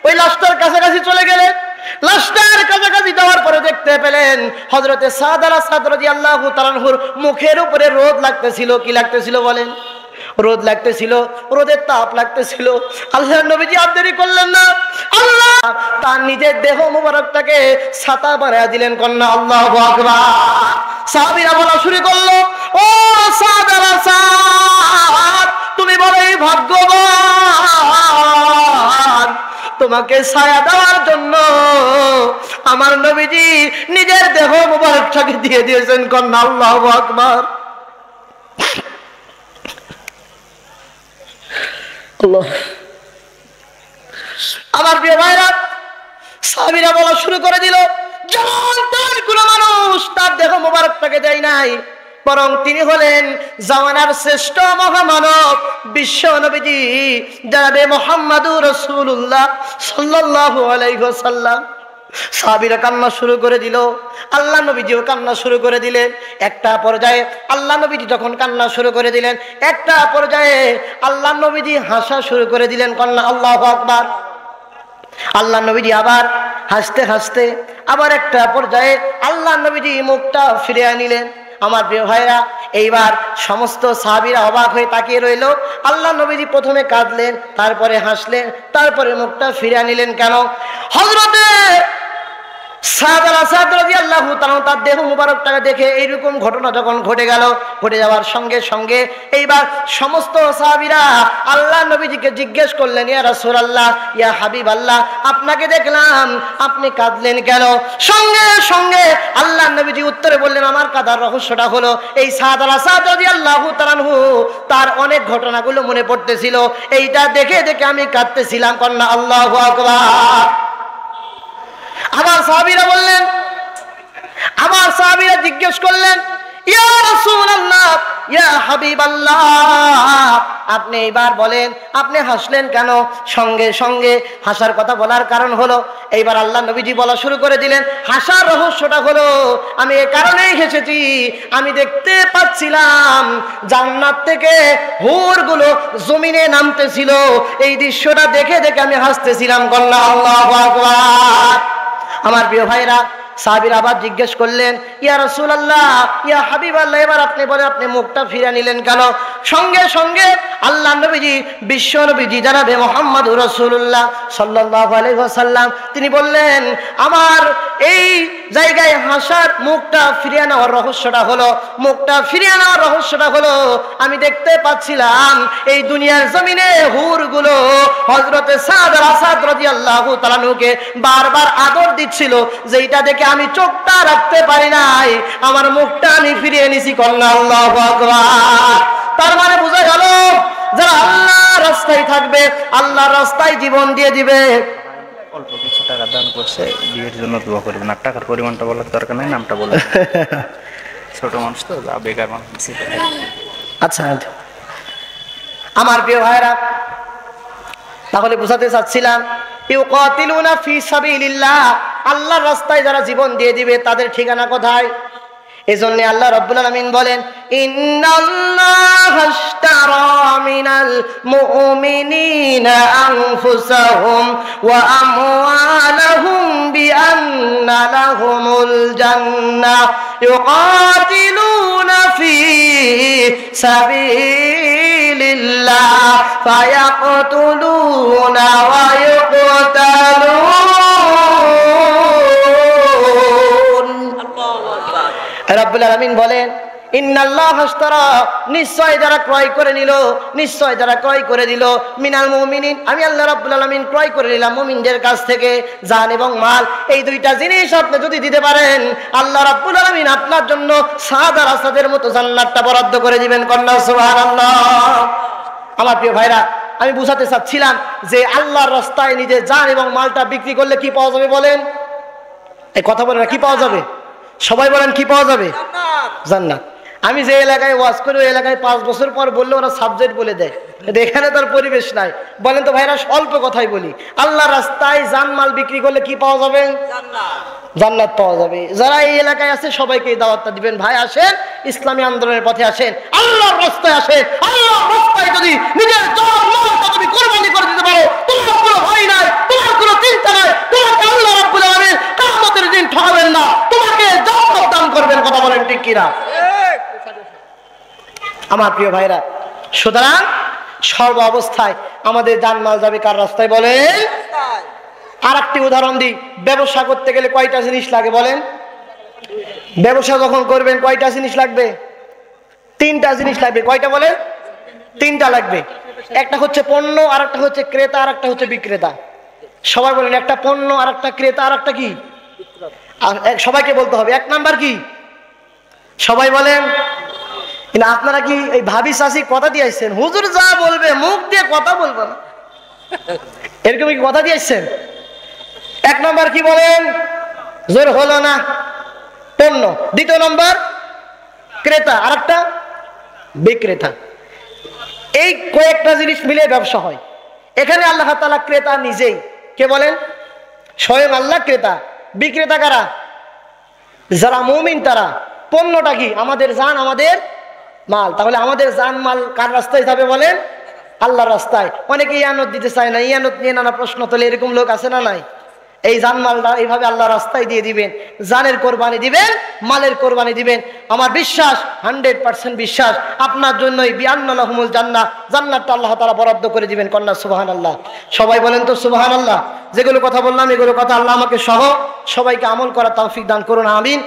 ওই লাশটার কাছাকাছি চলে গেলেন। লাশটার কাছাকাছি যাওয়ার পরে দেখতে পেলেন হযরতে সাদ রাদিয়াল্লাহু তাআলা আনহুর মুখের উপরে রোদ লাগতেছিল। কি লাগতেছিল বলেন? রোদ লাগতেছিল, রোদের তাপ লাগতেছিল। আল্লাহ নবীজি আর দেরি করলেন না, আল্লাহ তার নিজের দেহ মোবারকটাকে ছাতা বানায়া দিলেন। কন্যা আল্লাহু আকবার। সাহাবীরা বলা শুরু করলো, ও সাদ তুমি বড়ই ভাগ্যবান, তোমাকে ছায়া দেওয়ার জন্য আমার নবীজি নিজের দেহ মোবারকটাকে দিয়ে দিয়েছেন। কন্যা আল্লাহু আকবার। আমার প্রিয় ভাইরা, সাহাবীরা বলা শুরু করে দিল, যেমন তার কোন মানুষ তার দেহ মোবারকটাকে দেয় নাই, বরং তিনি হলেন জামানার শ্রেষ্ঠ মহামানব বিশ্ব নবীজি জনাবে মুহাম্মদুর রাসূলুল্লাহ সাল্লাল্লাহু আলাইহি ওয়াসাল্লাম। সাহাবীরা কান্না শুরু করে দিল, আল্লাহ নবীজিও কান্না শুরু করে দিলেন। একটা পর্যায়ে আল্লাহ নবীজি যখন কান্না শুরু করে দিলেন, একটা পর্যায়ে আল্লাহ নবীজি হাসা শুরু করে দিলেন। কন্যা আল্লাহু আকবার। আল্লাহ নবীজি আবার হাসতে হাসতে আবার একটা পর্যায়ে আল্লাহ নবীজি মুখটা ফিরিয়ে নিলেন। আমার প্রিয় ভাইরা, এইবার সমস্ত সাহাবীরা অবাক হয়ে তাকিয়ে রইল। আল্লাহ নবীজি প্রথমে কাঁদলেন, তারপরে হাসলেন, তারপরে মুখটা ফিরিয়ে নিলেন। কেন? হযরতে সাদ রাদিয়াল্লাহু তাআলা তার দেহ মুবারকটাকে দেখে এইরকম ঘটনা যখন ঘটে গেল, ঘটে যাওয়ার সঙ্গে সঙ্গে এইবার সমস্ত সাহাবীরা আল্লাহ নবীজিকে জিজ্ঞেস করলেন, ইয়া রাসূলুল্লাহ, ইয়া হাবিবাল্লাহ, আপনাকে দেখলাম, আপনি কাঁদলেন কেন? সঙ্গে সঙ্গে আল্লাহ নবীজি উত্তরে বললেন, আমার কাঁদার রহস্যটা হলো এই সাদ রাদিয়াল্লাহু তাআলা আনহু তার অনেক ঘটনাগুলো মনে পড়তেছিল, এইটা দেখে দেখে আমি কাঁদতেছিলাম। কন্যা আল্লাহু আকবার। আমার সাহাবীরা জিজ্ঞেস করলেন, ইয়া রাসূলুল্লাহ, ইয়া হাবিবাল্লাহ, আপনি এবার বলেন, আপনি হাসলেন কেন? সঙ্গে সঙ্গে হাসার কথা বলার কারণ হলো, এইবার আল্লাহ নবীজি বলা শুরু করে দিলেন, হাসার রহস্যটা হলো, আমি এই কারণেই হেসেছি, আমি দেখতে পাচ্ছিলাম জান্নাত থেকে হুরগুলো জমিনে নামতেছিল, এই দৃশ্যটা দেখে দেখে আমি হাসতেছিলাম। কন্যা আল্লাহু আকবার। আমার প্রিয় ভাইরা, সাহাবীরা আবার জিজ্ঞেস করলেন, ইয়া রাসূলুল্লাহ, ইয়া হাবিবাল্লাহ, এবার আপনি বলেন, আপনি মুখটা ফিরে নিলেন কেন? সঙ্গে সঙ্গে আল্লাহ নবীজি, বিশ্ব নবীজি জনাবে মুহাম্মদুর রাসূলুল্লাহ সাল্লাল্লাহু আলাইহি ওয়াসাল্লাম, তিনি বললেন, আমার এই জায়গায় হাসার মুখটা ফিরিয়ে নেওয়ার রহস্যটা হলো, আমি দেখতে পাচ্ছিলাম এই দুনিয়ার জমিনে হুরগুলো হযরতে সাদ রাদিয়াল্লাহু তাআলা আনহুকে বারবার আদর দিচ্ছিল, যেটা দেখে আমি চোখটা রাখতে পারি নাই, আমার মুখটা আমি ফিরিয়ে নিছি। কন্যা আল্লাহু আকবার। তার মানে বোঝা গেল, যারা আল্লাহর রাস্তায় থাকবে, আল্লাহর রাস্তায় জীবন দিয়ে দিবে। অল্প কিছু টাকা দান করছে, বিয়ের জন্য দোয়া করবেন। আর টাকার পরিমাণটা বলার দরকার নেই, নামটা বলে। ছোট মানুষ তো, বেকার মানুষ। আচ্ছা, আমার প্রিয় ভাইরা, তাহলে বুঝাতে চাচ্ছিলাম, ইউকাতিলুনা ফি সাবিলিল্লাহ, আল্লাহর রাস্তায় যারা জীবন দিয়ে দিবে তাদের ঠিকানা কোথায়? এজন্য আল্লাহ রাব্বুল আলামিন বলেন, ইন্নাল্লাহা আশতারা মিনাল মুমিনিনা আনফুসাহুম ওয়া আমওয়ালাহুম বিআন্না লাহুমুল জান্নাহ ইউকাতিলুনা ফি সাবিলিল্লাহ ফায়াকতুলুনা ওয়া ইউকতালুন। রাব্বুল আলামিন বলেন ইন্নাল্লাহ আশতারা, নিশ্চয় যারা ক্রয় করে নিল, নিশ্চয় যারা ক্রয় করে দিল, মিনাল মুমিনিন, আমি আল্লাহ রাব্বুল আলামিন ক্রয় করে নিলাম মুমিনদের কাছ থেকে জান এবং মাল। এই দুইটা জিনিস আপনি যদি দিতে পারেন, আল্লাহ রাব্বুল আলামিন আপনার জন্য সাদ আর আসাদের মতো জান্নাতটা বরাদ্দ করে দিবেন। কন্যা সুবহানাল্লাহ। আমার প্রিয় ভাইরা, আমি বুঝাতে চাচ্ছিলাম যে আল্লাহর রাস্তায় নিজে জান এবং মালটা বিক্রি করলে কি পাওয়া যাবে বলেন? এই কথা বলেন, কি পাওয়া যাবে? সবাই বলেন, কি পাওয়া যাবে? জান্নাত। আমি যে এলাকায় ওয়াজ করি ওই এলাকায় 5 বছর পর বললে ওরা সাবজেক্ট বলে দেয়, এখানে তার পরিবেশ নাই। বলেন তো ভাইরা, অল্প কথাই বলি, আল্লাহ রাস্তায় জানমাল বিক্রি করলে কি পাওয়া যাবে? জান্নাত পাওয়া যাবে। যারা এই এলাকায় আছে সবাইকে এই দাওয়াতটা দিবেন, ভাই আসেন ইসলামী আন্দোলনের পথে আসেন, আল্লাহর রাস্তায় আসেন। আল্লাহর রাস্তায় যদি নিজের জান মালটা তুমি কুরবানি করে দিতে পারো, তোমার কোনো ভয় নাই, তোমার কোনো চিন্তা নাই, তোমাকে আল্লাহ রাব্বুল আলামিন কিয়ামতের দিন ঠকাবেন না, তোমাকে জান্নাত দান করবেন। কথা বলেন ঠিক কিনা? আমার প্রিয় ভাইরা, সুতরাং সর্ব অবস্থায় আমাদের জানমাল যাবে কার রাস্তায় বলেন? আর একটি উদাহরণ দিই, ব্যবসা করতে গেলে কয়টা জিনিস লাগে বলেন? ব্যবসা যখন করবেন কয়টা জিনিস লাগবে? 3টা জিনিস লাগবে। কয়টা বলেন? 3টা লাগবে। একটা হচ্ছে পণ্য, আর একটা হচ্ছে ক্রেতা, আর একটা হচ্ছে বিক্রেতা। সবাই বলেন, একটা পণ্য, আর একটা ক্রেতা, আর একটা কি? আর সবাইকে বলতে হবে 1 নাম্বার কি? সবাই বলেন। কিন্তু আপনারা কি এই ভাবি চাষি কথা দিয়ে আসছেন, হুজুর যা বলবে মুখ দিয়ে কথা বলবো না, এরকম কি কথা দিয়ে আসছেন? 1 নাম্বার কি বলেন? জোর হলো না, পণ্য। 2 নম্বর ক্রেতা, আর একটা বিক্রেতা। এই কয়েকটা জিনিস মিলে ব্যবসা হয়। এখানে আল্লাহ তাআলা ক্রেতা নিজেই, কে বলেন? স্বয়ং আল্লাহ ক্রেতা। বিক্রেতা কারা? যারা মুমিন তারা। পণ্যটা কি? আমাদের জান, আমাদের মাল। তাহলে আমাদের জান মাল কার রাস্তায় যাবে বলেন? আল্লাহর রাস্তায়। অনেকে ইয়ানত দিতে চায় না, ইয়ানত নিয়ে নানা প্রশ্ন তোলে, এরকম লোক আছে না নাই? এই জান মালটা এইভাবে আল্লাহর রাস্তায় দিয়ে দিবেন, জানের কোরবানি দিবেন, মালের কোরবানি দিবেন। আমার বিশ্বাস, 100% বিশ্বাস, আপনার জন্যই বিআন্না লাহুমুল জান্নাহ, জান্নাতটা আল্লাহ তাআলা বরাদ্দ করে দিবেন। কন্যা সুবহানাল্লাহ। সবাই বলেন তো সুবহানাল্লাহ। যেগুলো কথা বললাম এগুলো কথা আল্লাহ আমাকে সহ সবাইকে আমল করার তৌফিক দান করুন, আমিন।